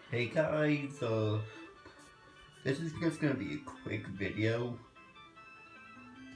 Hey guys, this is just gonna be a quick video.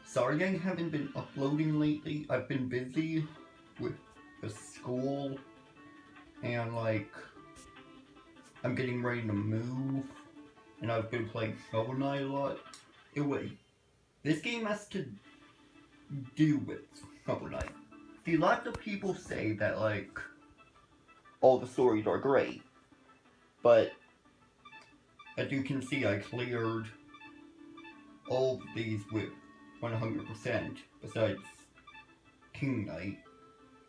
Sorry I haven't been uploading lately. I've been busy with the school and I'm getting ready to move and I've been playing Shovel Knight a lot. Anyway, this game has to do with Shovel Knight. See, lots of people say that all the stories are great, but as you can see I cleared all of these with 100% besides King Knight,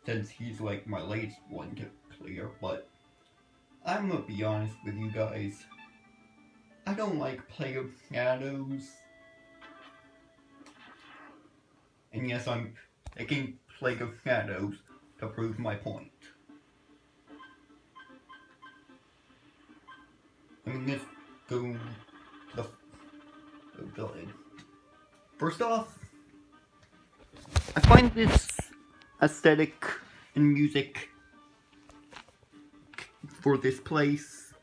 since he's like my latest one to clear, but I'm gonna be honest with you guys. I don't like Plague of Shadows. And yes, I'm taking Plague of Shadows to prove my point. Let me just go to the building. First off, I find this aesthetic and music for this place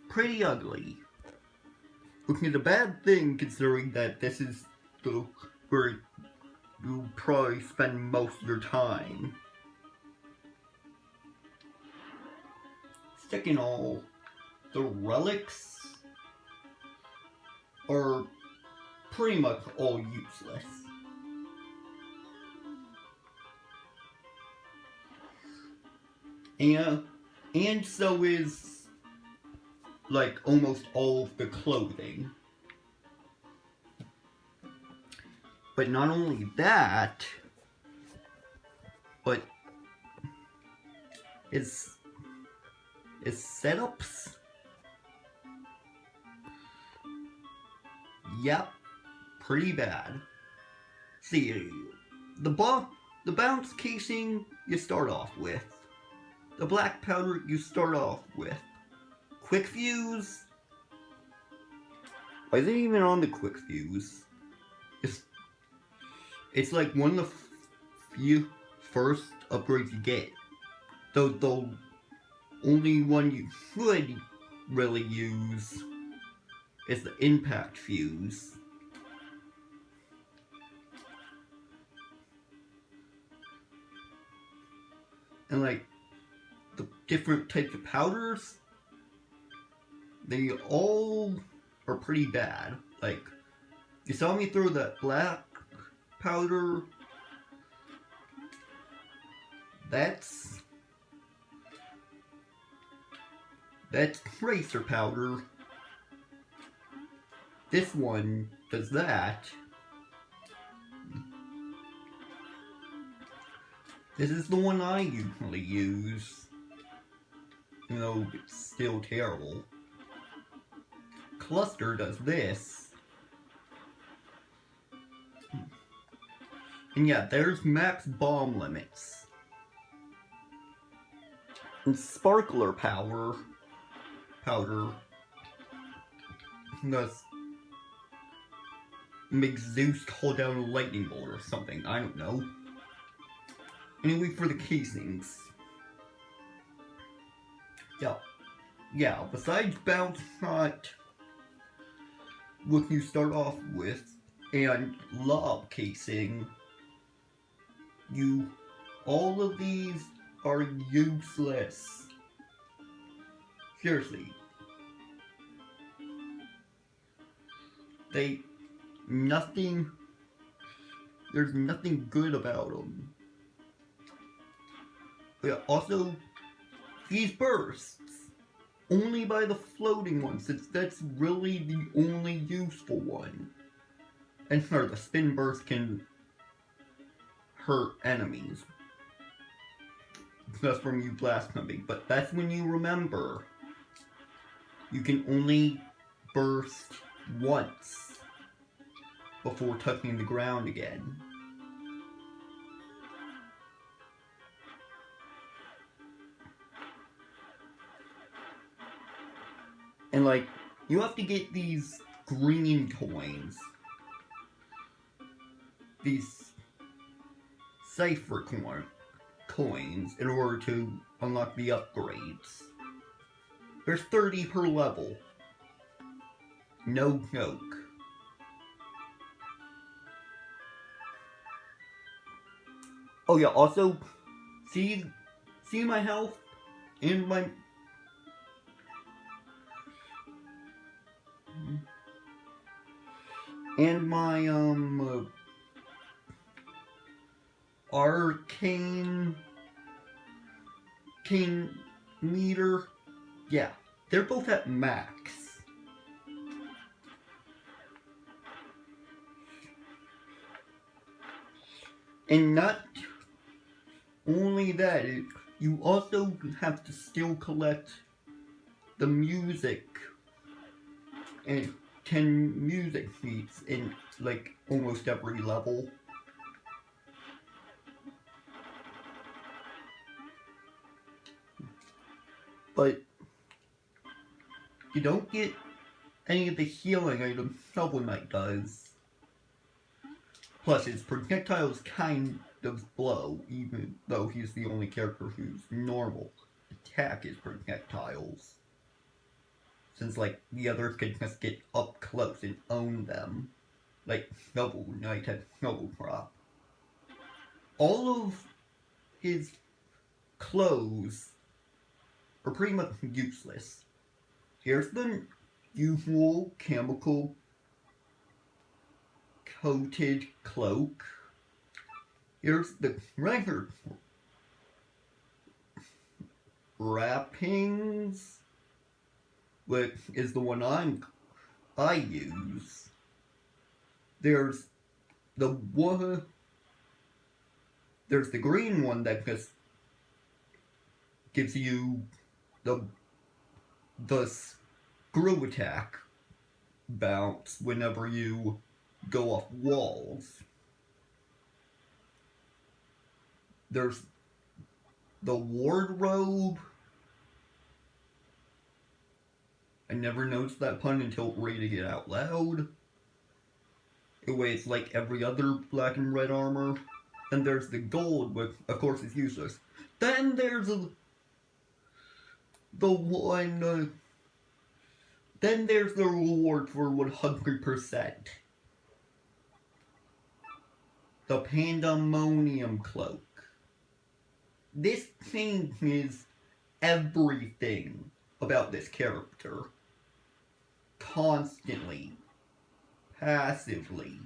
pretty ugly. Which is a bad thing considering that this is where you probably spend most of your time. Second all, the relics are pretty much all useless. And so is almost all of the clothing. But not only that, but his setups, yep, pretty bad. See, the bounce casing you start off with. The black powder you start off with. Quick fuse. Why is it even on the quick fuse? It's like one of the few first upgrades you get. Though the only one you should really use is the impact fuse. And the different types of powders, they all are pretty bad. You saw me throw that black powder. That's tracer powder. This one does that. This is the one I usually use. You know, it's still terrible. Cluster does this. And yeah, there's max bomb limits. And sparkler powder does makes Zeus call down a lightning bolt or something, I don't know. Anyway, for the casings. Yeah, besides bounce shot, what you start off with, and lob casing, all of these are useless. Seriously. There's nothing good about them. But also, these bursts, only by the floating one, since that's really the only useful one. And sure, the spin burst can hurt enemies. That's from you blast jumping, but that's when you remember you can only burst once before touching the ground again. And you have to get these green coins. These cipher coins in order to unlock the upgrades. There's 30 per level. No joke. Oh yeah, also, see my health? And my... And my, arcane meter. Yeah, they're both at max. And not only that, you also have to still collect the music and 10 music sheets in like almost every level. But you don't get any of the healing items Shovel Knight does. Plus, his projectiles kind of blow, even though he's the only character whose normal attack is projectiles. Since, like, the others can just get up close and own them. Like, Shovel Knight had Shovel Drop. All of his clothes are pretty much useless. Here's the usual chemical coated cloak. Here's the regular wrappings, which is the one I use. There's the green one that just gives you the screw attack bounce whenever you go off walls. There's the wardrobe. I never noticed that pun until reading it out loud. Anyway, it's like every other black and red armor. Then there's the gold, which of course is useless. Then there's then there's the reward for 100%. The Pandemonium Cloak. This changes everything about this character. Constantly. Passively.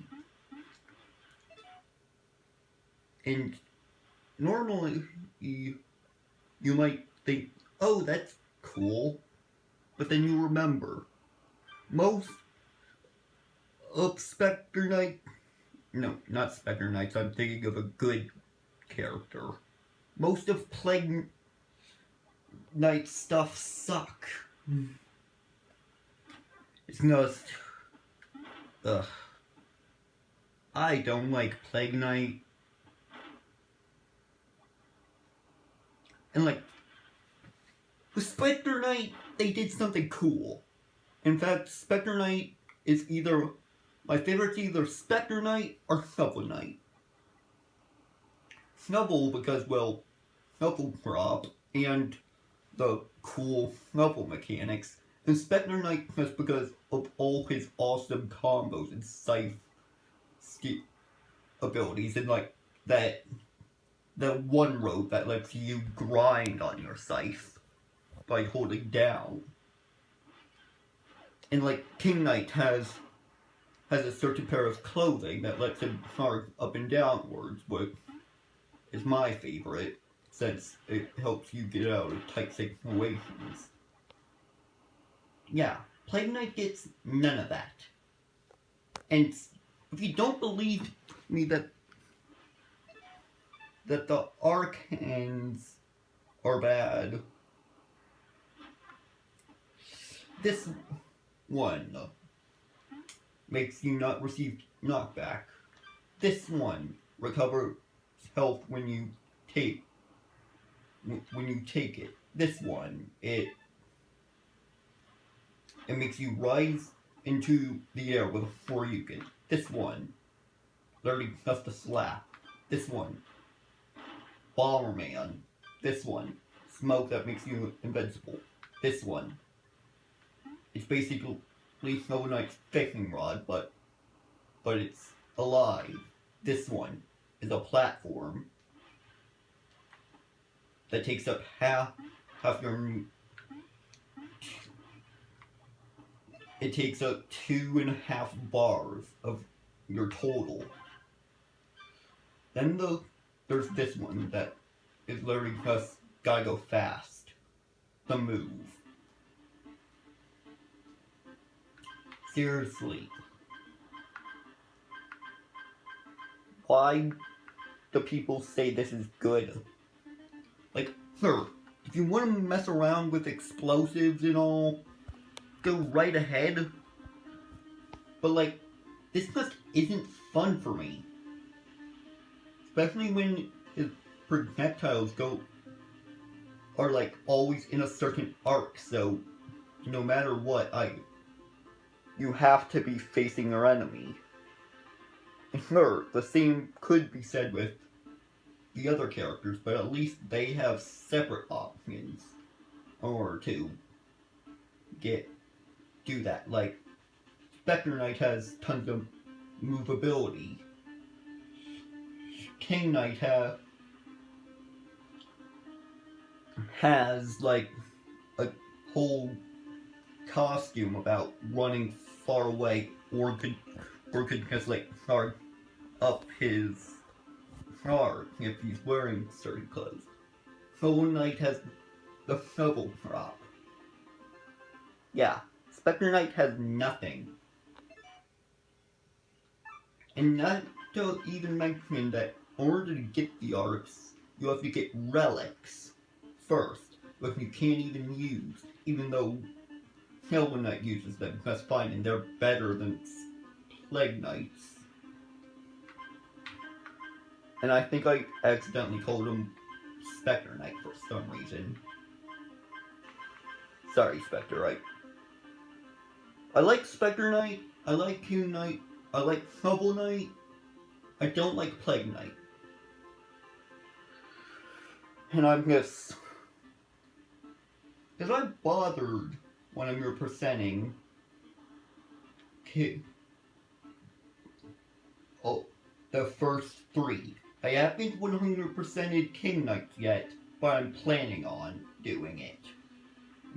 And normally, you might think, oh, that's cool. But then you remember, most of Spectre Knight... No, not Spectre Knights, I'm thinking of a good character. Most of Plague Knight stuff suck. It's just... Ugh. I don't like Plague Knight. And like, with Spectre Knight, they did something cool. In fact, Spectre Knight is either... My favorite's either Spectre Knight or Shovel Knight. Shovel because, well, Shovel Drop and the cool Shovel mechanics. And Spectre Knight just because of all his awesome combos and scythe abilities. And like, that one rope that lets you grind on your scythe by holding down. And like, King Knight has a certain pair of clothing that lets him charge up and downwards, which is my favorite, since it helps you get out of tight situations. Yeah, Plague Knight gets none of that. And if you don't believe me that the arcanes are bad, this one makes you not receive knockback. This one recovers health when you take it. This one, it makes you rise into the air with a Shoryuken. This one, literally just a slap. This one, Bomberman. This one, smoke that makes you invincible. This one, It's basically Snow Knight's fishing rod, but it's alive. This one is a platform that takes up half your. It takes up 2.5 bars of your total. Then there's this one that is literally just gotta go fast. The move. Seriously. Why do people say this is good? Like, sir, if you want to mess around with explosives and all, go right ahead. But like, this just isn't fun for me. Especially when his projectiles are like always in a certain arc, so no matter what, you have to be facing your enemy. And sure, the same could be said with the other characters, but at least they have separate options in order to do that. Like, Spectre Knight has tons of movability. King Knight has like a whole costume about running far away, or could just like start up his heart if he's wearing certain clothes. Soul Knight has the shovel drop. Yeah, Spectre Knight has nothing. And not to even mention that in order to get the arcs, you have to get relics first, which you can't even use, even though Hell Knight uses them. That's fine, and they're better than Plague Knights. And I think I accidentally called him Spectre Knight for some reason. Sorry, Spectre. I like Spectre Knight, I like King Knight, I like Shovel Knight, I don't like Plague Knight. And I'm just... Because I bothered when I'm presenting the first 3. I haven't 100%ed King Knight yet, but I'm planning on doing it.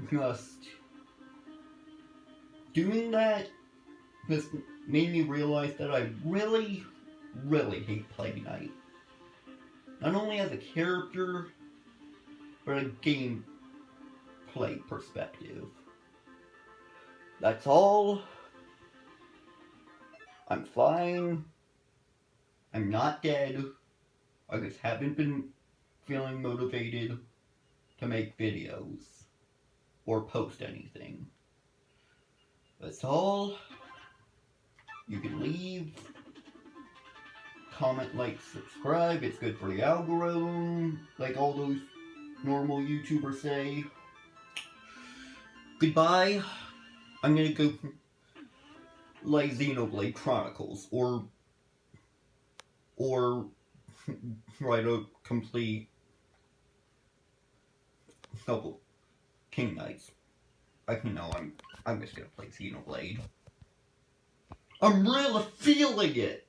Just doing that just made me realize that I really, really hate Plague Knight. Not only as a character, but a gameplay perspective. That's all. I'm fine. I'm not dead. I just haven't been feeling motivated to make videos or post anything. That's all. You can leave, comment, like, subscribe. It's good for the algorithm, like all those normal YouTubers say. Goodbye. I'm gonna go like Xenoblade Chronicles or write a complete couple King Knights. I'm just gonna play Xenoblade. I'm really feeling it!